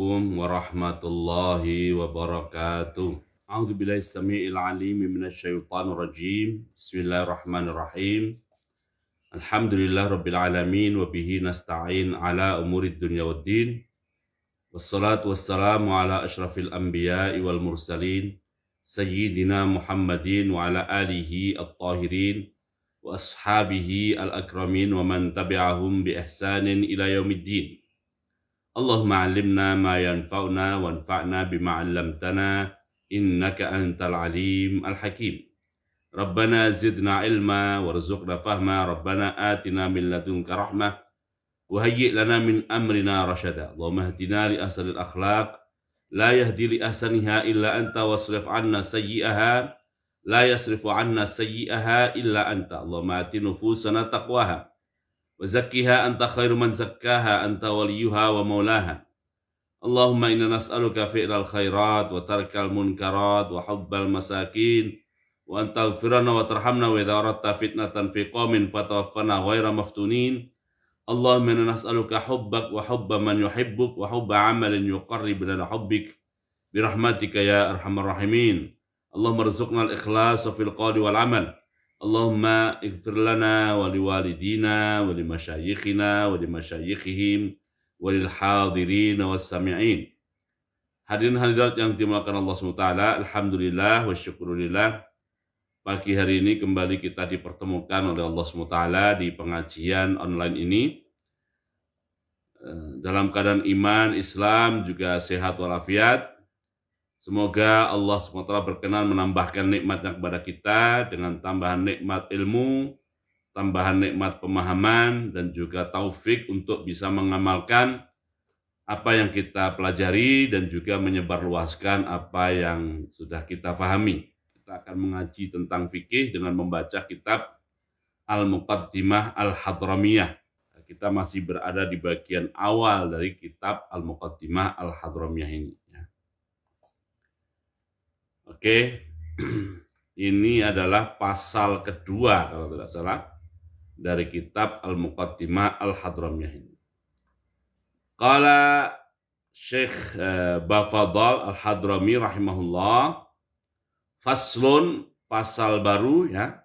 Assalamualaikum warahmatullahi wabarakatuh. A'udzu billahi samii'il 'aliim minasyaitonir rajim. Bismillahirrahmanirrahim. Alhamdulillah rabbil alamin wa bihi nasta'in ala umurid dunya waddin. Wassalatu wassalamu ala asyrafil anbiya'i wal mursalin sayyidina Muhammadin wa ala alihi at-tahirin wa ashabihi al-akramin wa man tabi'ahum bi ihsanin ila yaumiddin. Allahumma 'allimna ma yanfa'una wanfa'na bima 'allamtana innaka antal alim al-hakim. Rabbana zidna ilma warzuqna fahma. Rabbana atina min ladunka rahmah wa hayyi' lana min amrina rasyada. Allahumma hdina li ahsanil akhlaq la yahdi li ahsaniha illa anta wasrif 'anna sayyi'aha la yasrifu 'anna sayyi'aha illa anta. Allahumma ati nufusana taqwaha wa zakkiha anta khairu man zakkaha anta waliyuha wa maulaha. Allahumma inna nas'aluka fi'lal khairat wa tarkal munkarat wa hubbal masakin wa an taghfirana wa tarhamna wa idza aradta fitnatan fi qaumin fatawaffana ghaira maftunin. Allahumma inna nas'aluka hubbak wa hubba man yuhibbuk wa hubba 'amalin yuqarribuna ila hubbik bi rahmatika ya arhamar rahimin. Allahumma rzuqna al-ikhlas fil qawli wal 'amal. Allahumma ighfir lana wa liwalidina wa limasyayikhina wa limasyayikhihim wa lil hadirin was sami'in. Hadirin hadirat yang dimuliakan Allah SWT, alhamdulillah wa syukurillah. Pagi hari ini kembali kita dipertemukan oleh Allah SWT di pengajian online ini dalam keadaan iman, Islam, juga sehat walafiat. Semoga Allah SWT berkenan menambahkan nikmatnya kepada kita dengan tambahan nikmat ilmu, tambahan nikmat pemahaman, dan juga taufik untuk bisa mengamalkan apa yang kita pelajari dan juga menyebarluaskan apa yang sudah kita pahami. Kita akan mengaji tentang fikih dengan membaca kitab Al-Muqaddimah Al-Hadramiyah. Kita masih berada di bagian awal dari kitab Al-Muqaddimah Al-Hadramiyah ini. Oke, ini adalah pasal kedua kalau tidak salah dari kitab Al-Muqaddimah Al-Hadramiyah ini. Qala Syekh Bafadhal Al-Hadrami rahimahullah, faslun, pasal baru ya.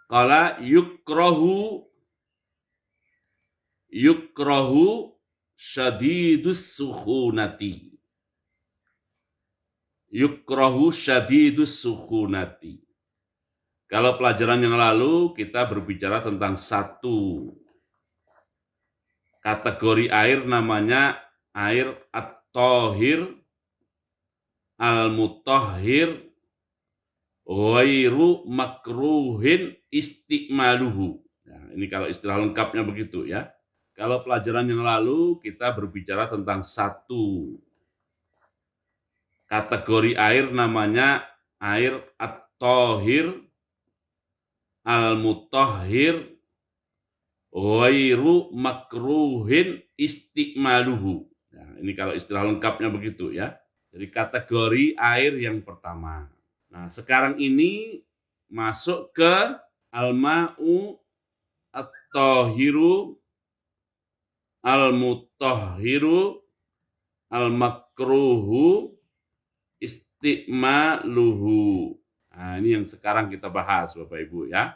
Qala yukrahu syadidus sukhunati. Yukrahu syadidus sukhunati. Kalau pelajaran yang lalu kita berbicara tentang satu kategori air, namanya air at-tahir al-mutahhir ghairu makruhin istimaluhu. Nah, ini kalau istilah lengkapnya begitu ya. Kalau pelajaran yang lalu kita berbicara tentang satu kategori air, namanya air at-tahir al-mutahhir ghairu makruhin istimaluhu. Nah, ini kalau istilah lengkapnya begitu ya. Jadi kategori air yang pertama. Nah, sekarang ini masuk ke al-ma'u at-tahiru al-mutahhiru al-makruhu istimaluhu. Nah, ini yang sekarang kita bahas Bapak Ibu ya.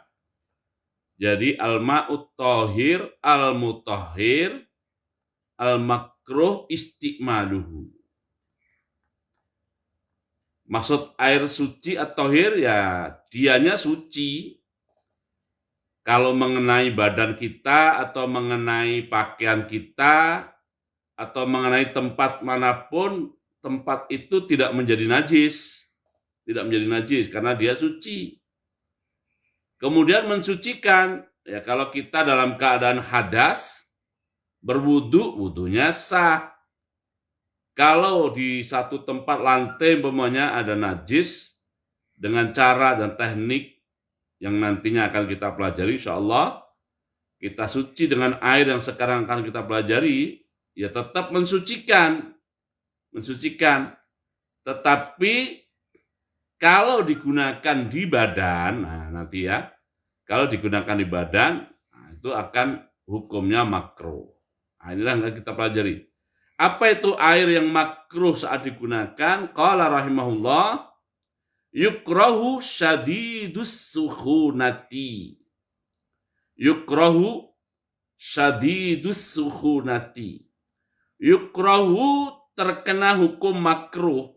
Jadi al-ma'ut tahir al-mutahhir al-makruh istimaluhu. Maksud air suci atau tahir ya dianya suci. Kalau mengenai badan kita atau mengenai pakaian kita atau mengenai tempat manapun, tempat itu tidak menjadi najis. Tidak menjadi najis karena dia suci. Kemudian mensucikan, ya kalau kita dalam keadaan hadas, berwudu, wudunya sah. Kalau di satu tempat lantai umpamanya ada najis, dengan cara dan teknik yang nantinya akan kita pelajari, insyaallah kita suci dengan air yang sekarang akan kita pelajari, ya tetap mensucikan. Tetapi kalau digunakan di badan, nah nanti ya, kalau digunakan di badan, nah, itu akan hukumnya makruh. Nah, inilah yang kita pelajari. Apa itu air yang makruh saat digunakan? Qala rahimahullah, yukrahu syadidus sukhunati. Yukrahu syadidus sukhunati. Yukrahu terkena hukum makruh.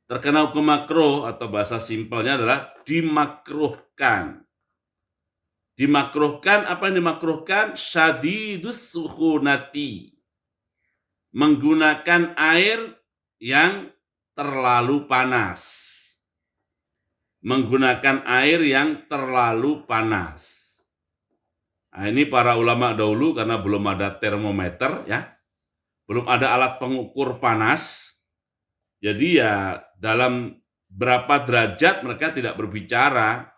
Terkena hukum makruh atau bahasa simpelnya adalah dimakruhkan. Dimakruhkan, apa yang dimakruhkan? Syadidus sukhunati. Menggunakan air yang terlalu panas. Menggunakan air yang terlalu panas. Nah, ini para ulama dahulu karena belum ada termometer ya. Belum ada alat pengukur panas. Jadi ya dalam berapa derajat mereka tidak berbicara.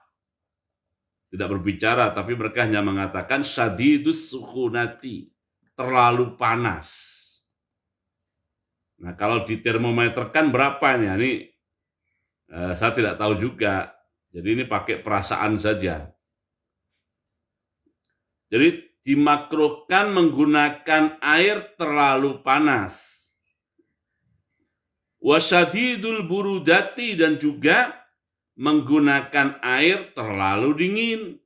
Tidak berbicara, tapi mereka hanya mengatakan syadidus sukhunati, terlalu panas. Nah, kalau di termometer kan berapa nih? Ini saya tidak tahu juga. Jadi ini pakai perasaan saja. Jadi dimakruhkan menggunakan air terlalu panas. Wasyadidul burudati, dan juga menggunakan air terlalu dingin.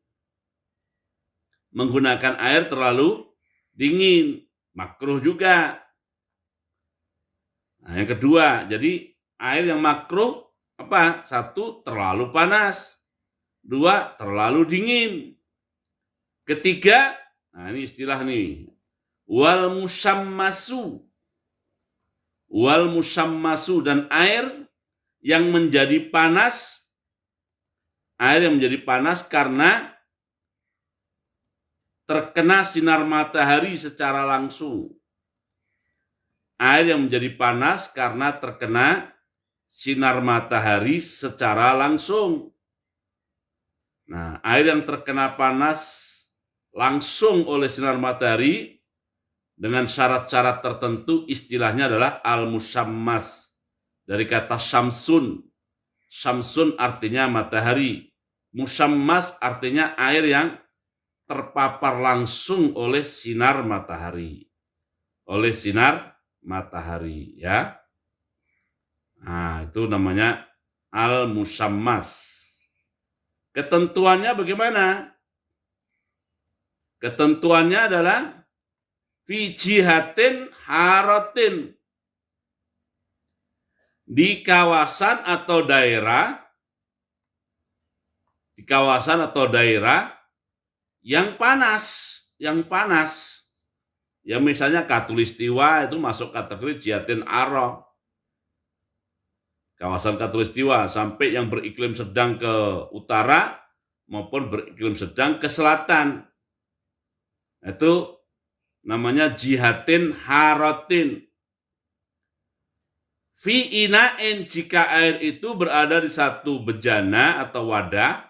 Menggunakan air terlalu dingin, makruh juga. Nah, yang kedua, jadi air yang makruh apa? Satu, terlalu panas. Dua, terlalu dingin. Ketiga, nah ini istilah nih, wal musammasu. Wal musammasu, dan air yang menjadi panas, air yang menjadi panas karena terkena sinar matahari secara langsung. Air yang menjadi panas karena terkena sinar matahari secara langsung. Nah, air yang terkena panas langsung oleh sinar matahari dengan syarat-syarat tertentu istilahnya adalah al-musammas. Dari kata syamsun. Syamsun artinya matahari. Musammas artinya air yang terpapar langsung oleh sinar matahari. Oleh sinar matahari, ya. Nah, itu namanya al-musammas. Ketentuannya bagaimana? Ketentuannya adalah fi jihatin haratin, di kawasan atau daerah, yang panas, ya misalnya Khatulistiwa itu masuk kategori jihatin aro, kawasan Khatulistiwa, sampai yang beriklim sedang ke utara maupun beriklim sedang ke selatan, itu namanya jihatin haratin. Fi ina'in, jika air itu berada di satu bejana atau wadah,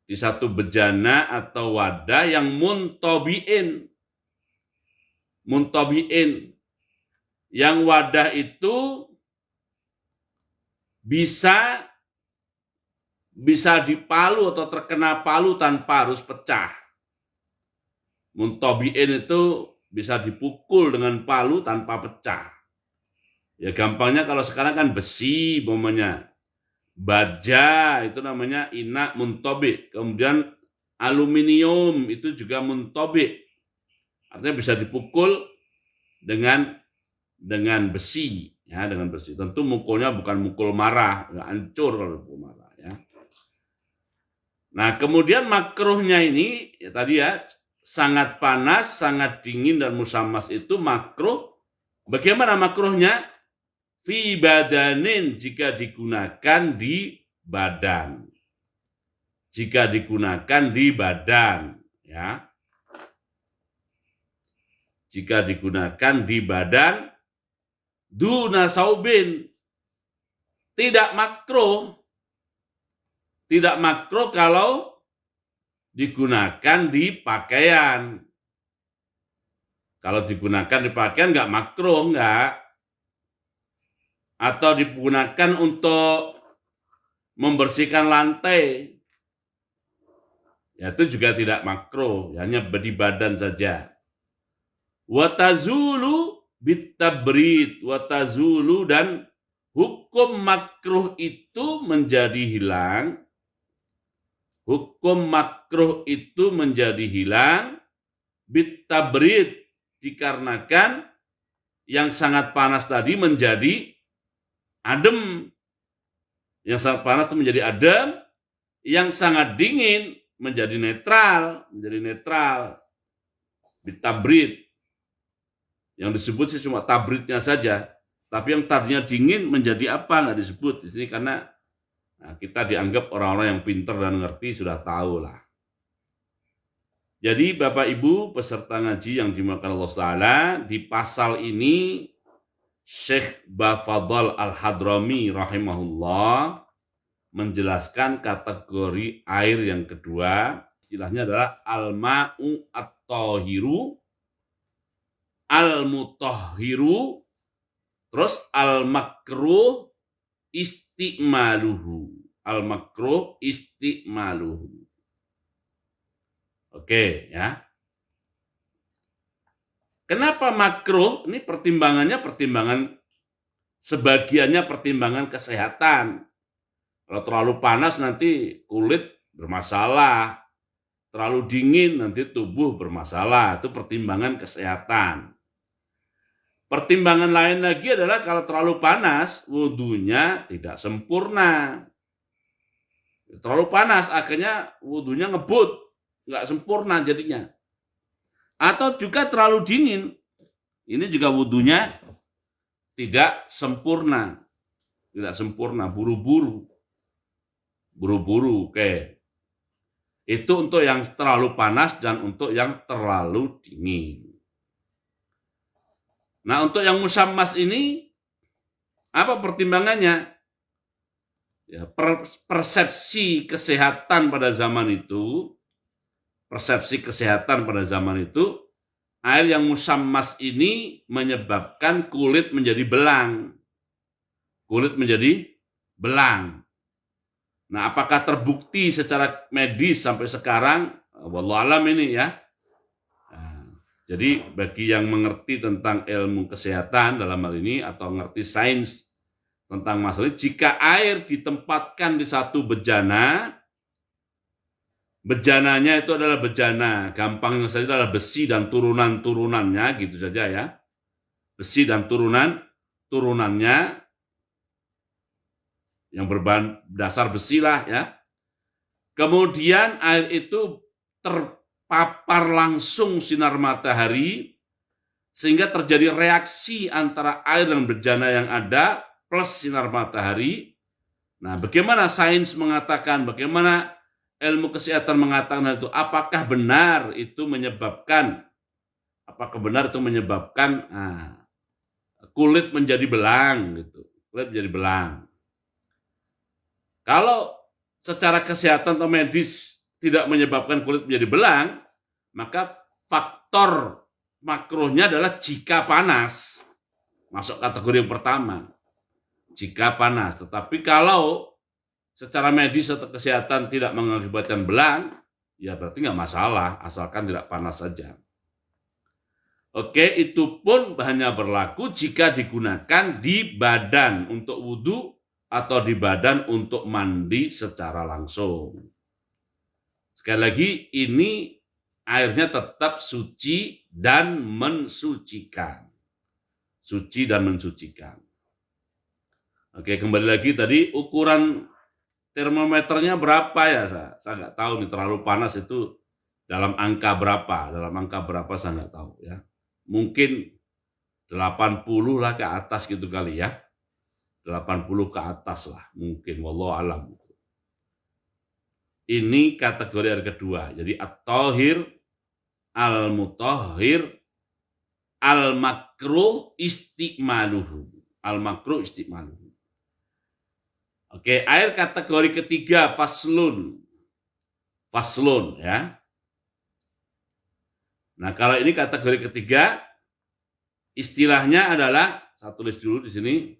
di satu bejana atau wadah yang muntobiin, yang wadah itu bisa dipalu atau terkena palu tanpa harus pecah. Muntobiin itu bisa dipukul dengan palu tanpa pecah. Ya gampangnya kalau sekarang kan besi, umpamanya baja itu namanya inak muntobik. Kemudian aluminium itu juga muntobik. Artinya bisa dipukul dengan besi, ya, dengan besi. Tentu mukulnya bukan mukul marah, nggak hancur kalau mukul marah, ya. Nah, kemudian makruhnya ini ya tadi ya, sangat panas, sangat dingin dan musammas itu makruh. Bagaimana makruhnya? Fi badanin, jika digunakan di badan. Jika digunakan di badan, ya. Jika digunakan di badan, duna saubin, tidak makruh. Tidak makruh kalau digunakan di pakaian. Kalau digunakan di pakaian nggak makruh, nggak. Atau digunakan untuk membersihkan lantai, ya itu juga tidak makruh, hanya di badan saja. Watazulu bitabrid, watazulu, dan hukum makruh itu menjadi hilang. Hukum makruh itu menjadi hilang bitabrid, dikarenakan yang sangat panas tadi menjadi adem. Yang sangat panas itu menjadi adem, yang sangat dingin menjadi netral, Bitabrid. Yang disebut sih cuma tabridnya saja, tapi yang tadinya dingin menjadi apa nggak disebut di sini, karena kita dianggap orang-orang yang pintar dan ngerti, sudah tahu lah. Jadi Bapak Ibu peserta ngaji yang dimuliakan Allah Ta'ala, di pasal ini Syekh Bafadhal Al-Hadrami rahimahullah menjelaskan kategori air yang kedua. Istilahnya adalah al-ma'u at-tahiru, al-mutahhiru, terus al-makruh isti'maluhu. Al-makruh isti'maluhu. Oke ya. Kenapa makruh? Ini pertimbangan sebagiannya pertimbangan kesehatan. Kalau terlalu panas nanti kulit bermasalah, terlalu dingin nanti tubuh bermasalah. Itu pertimbangan kesehatan. Pertimbangan lain lagi adalah kalau terlalu panas, wudunya tidak sempurna. Terlalu panas, akhirnya wudunya ngebut, nggak sempurna jadinya. Atau juga terlalu dingin, ini juga wudunya tidak sempurna, buru-buru. Oke. Itu untuk yang terlalu panas dan untuk yang terlalu dingin. Nah, untuk yang musammas ini apa pertimbangannya? Ya, persepsi kesehatan pada zaman itu, air yang musammas ini menyebabkan kulit menjadi belang. Nah, apakah terbukti secara medis sampai sekarang? Wallahu alam ini ya. Jadi bagi yang mengerti tentang ilmu kesehatan dalam hal ini atau mengerti sains tentang masalah ini, jika air ditempatkan di satu bejananya itu adalah bejana, gampangnya saja adalah besi dan turunannya gitu saja ya. Besi dan turunannya yang berbahan dasar besi lah ya. Kemudian air itu terpapar langsung sinar matahari sehingga terjadi reaksi antara air dan bejana yang ada plus sinar matahari. Nah, bagaimana sains mengatakan, bagaimana ilmu kesehatan mengatakan hal itu? Apakah benar itu menyebabkan kulit menjadi belang gitu. Kalau secara kesehatan atau medis tidak menyebabkan kulit menjadi belang, maka faktor makruhnya adalah jika panas. Masuk kategori yang pertama. Jika panas. Tetapi kalau secara medis atau kesehatan tidak mengakibatkan belang, ya berarti nggak masalah, asalkan tidak panas saja. Oke, itu pun hanya berlaku jika digunakan di badan untuk wudhu atau di badan untuk mandi secara langsung. Sekali lagi, ini airnya tetap suci dan mensucikan. Oke, kembali lagi tadi ukuran termometernya berapa ya? Saya nggak tahu nih, terlalu panas itu dalam angka berapa saya nggak tahu ya. Mungkin 80 lah ke atas gitu kali ya. 80 ke atas lah mungkin, wallahu alam. Ini kategori air kedua. Jadi at-tahir, al-mutahhir, al-makruh isti'maluhu. Oke, air kategori ketiga faslun ya. Nah, kalau ini kategori ketiga, istilahnya adalah, saya tulis dulu di sini,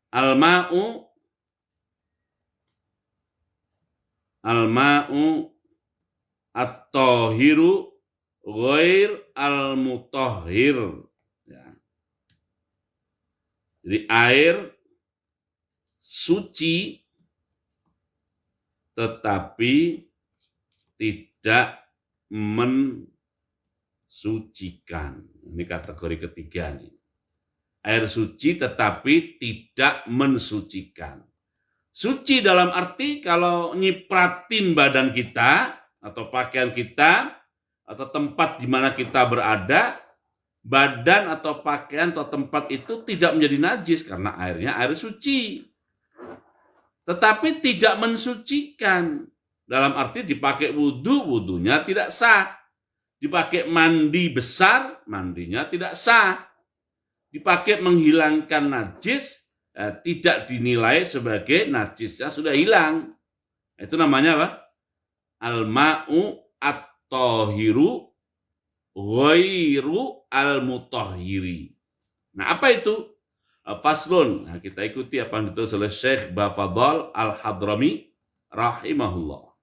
al-ma'u at-tahiru ghair al-mutahhir. Ya. Jadi air suci tetapi tidak mensucikan. Ini kategori ketiga nih. Air suci tetapi tidak mensucikan. Suci dalam arti kalau nyipratin badan kita atau pakaian kita atau tempat di mana kita berada, badan atau pakaian atau tempat itu tidak menjadi najis karena airnya air suci. Tetapi tidak mensucikan. Dalam arti dipakai wudhu, wudhunya tidak sah. Dipakai mandi besar, mandinya tidak sah. Dipakai menghilangkan najis, tidak dinilai sebagai najisnya sudah hilang. Itu namanya apa? Al-ma'u at-tahiru ghairu al-mutahhiri. Nah, apa itu? Faslun. Nah, kita ikuti apa yang ditulis oleh Syekh Bafadhal Al-Hadrami rahimahullah.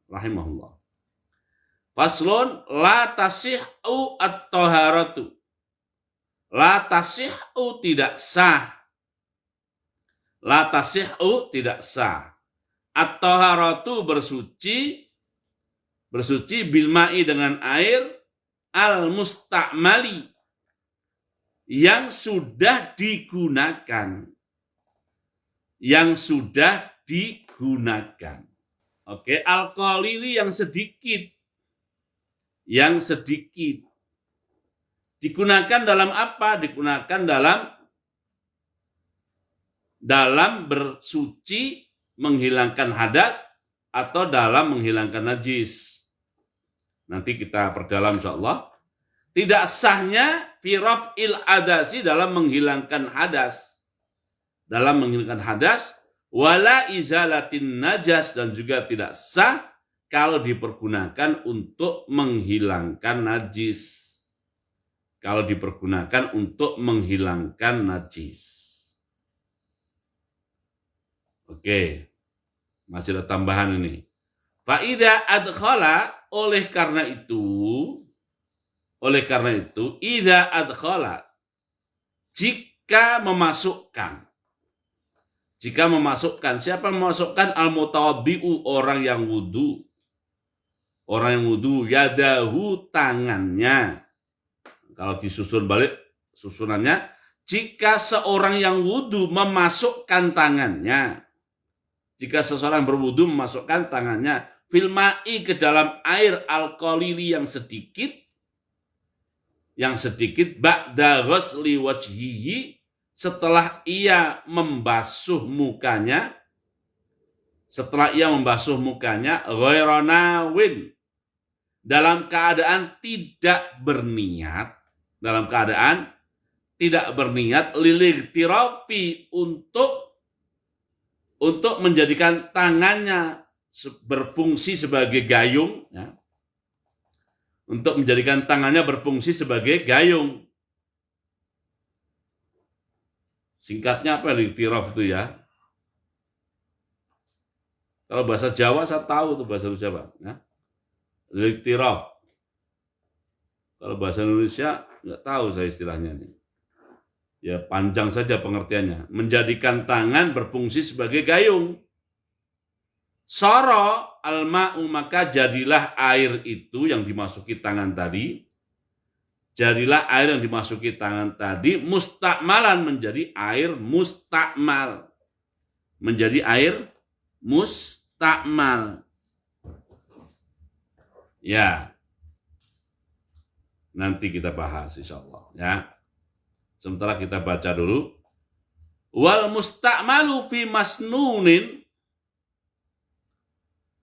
Faslun la tasihhu at-taharatu. La tasihhu tidak sah. La tasihhu tidak sah. At-taharatu bersuci bil ma'i dengan air al-mustamali yang sudah digunakan. Oke, al-qalili yang sedikit. Digunakan dalam apa? Digunakan dalam bersuci, menghilangkan hadas atau dalam menghilangkan najis. Nanti kita perdalam insyaallah. Tidak sahnya fi raf'il hadasi dalam menghilangkan hadas. Wala izalatin najas dan juga tidak sah kalau dipergunakan untuk menghilangkan najis. Oke. Masih ada tambahan ini. Fa idza adkhala oleh karena itu idza adkhala jika memasukkan siapa memasukkan al-mutawaddi'u orang yang wudu yadahu tangannya. Kalau disusun balik susunannya, jika seorang yang wudu memasukkan tangannya, jika seseorang berwudu memasukkan tangannya fil ma'i ke dalam air al-qalili yang sedikit ba'da ghusli wajhihi setelah ia membasuh mukanya ghairu nawin dalam keadaan tidak berniat lilightirofi untuk menjadikan tangannya berfungsi sebagai gayung, ya. Untuk menjadikan tangannya berfungsi sebagai gayung. Singkatnya apa lightirof itu ya? Kalau bahasa Jawa saya tahu tuh bahasa Jawa, ya. Lightirof. Kalau bahasa Indonesia nggak tahu saya istilahnya ini. Ya panjang saja pengertiannya. Menjadikan tangan berfungsi sebagai gayung. Soro al-ma'u maka jadilah air itu yang dimasuki tangan tadi. Mustakmalan menjadi air mustakmal. Ya. Nanti kita bahas insyaallah ya. Sementara kita baca dulu. Wal mustakmalu fi masnunin.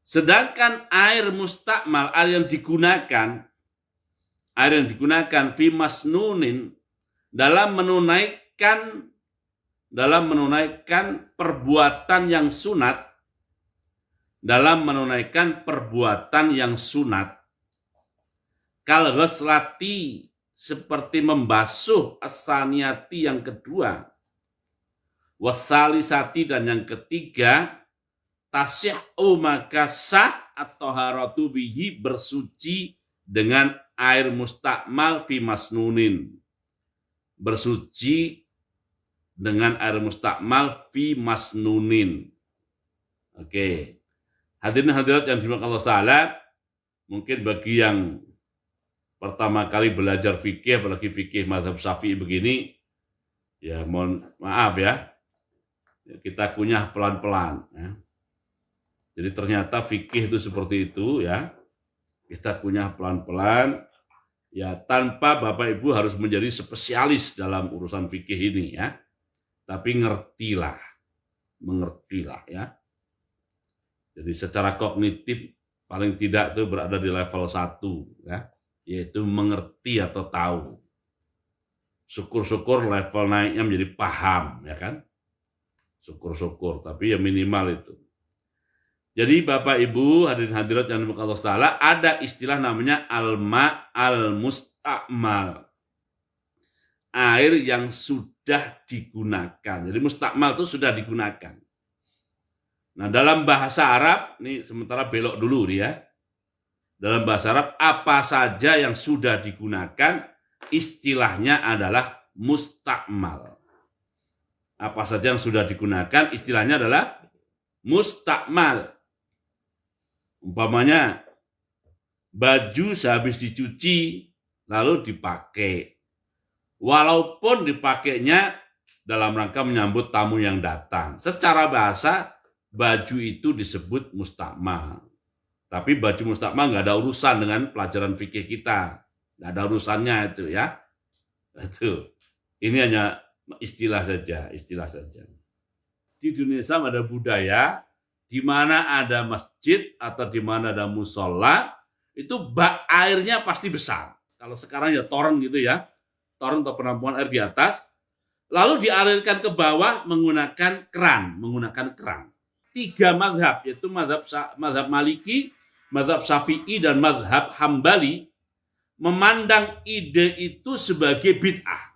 Sedangkan air mustakmal, air yang digunakan fi masnunin dalam menunaikan perbuatan yang sunat, kal ghuslati seperti membasuh as-saniyati yang kedua, wasalisati dan yang ketiga, tasihhu maka sah at-taharatu bihi bersuci dengan air mustakmal fi masnunin. Bersuci dengan air mustakmal fi masnunin. Oke. Hadirin hadirat yang dimaksud Allah Ta'ala, mungkin bagi yang pertama kali belajar fikih, apalagi fikih mazhab Syafi'i begini, ya mohon maaf ya, kita kunyah pelan-pelan. Ya. Jadi ternyata fikih itu seperti itu ya, kita kunyah pelan-pelan, ya tanpa Bapak Ibu harus menjadi spesialis dalam urusan fikih ini ya, tapi mengertilah ya. Jadi secara kognitif paling tidak itu berada di level 1 ya, yaitu mengerti atau tahu. Syukur-syukur level naiknya menjadi paham ya kan. Syukur-syukur, tapi ya minimal itu. Jadi Bapak Ibu hadirin hadirat yang dimuliakan Allah Ta'ala, ada istilah namanya al-ma al-mustakmal. Air yang sudah digunakan. Jadi mustakmal itu sudah digunakan. Nah, dalam bahasa Arab, ini sementara belok dulu nih ya. Dalam bahasa Arab, apa saja yang sudah digunakan, istilahnya adalah mustakmal. Apa saja yang sudah digunakan, istilahnya adalah mustakmal. Umpamanya, baju sehabis dicuci, lalu dipakai. Walaupun dipakainya dalam rangka menyambut tamu yang datang. Secara bahasa, baju itu disebut mustakmal. Tapi baju mustakmal nggak ada urusan dengan pelajaran fikih kita. Nggak ada urusannya itu ya. Itu. Ini hanya istilah saja. Di dunia Islam ada budaya di mana ada masjid atau di mana ada musola, itu bak airnya pasti besar. Kalau sekarang ya toren gitu ya. Toren atau penampungan air di atas. Lalu dialirkan ke bawah menggunakan keran. 3 mazhab, yaitu mazhab Maliki, mazhab Syafi'i, dan mazhab Hambali, memandang ide itu sebagai bid'ah.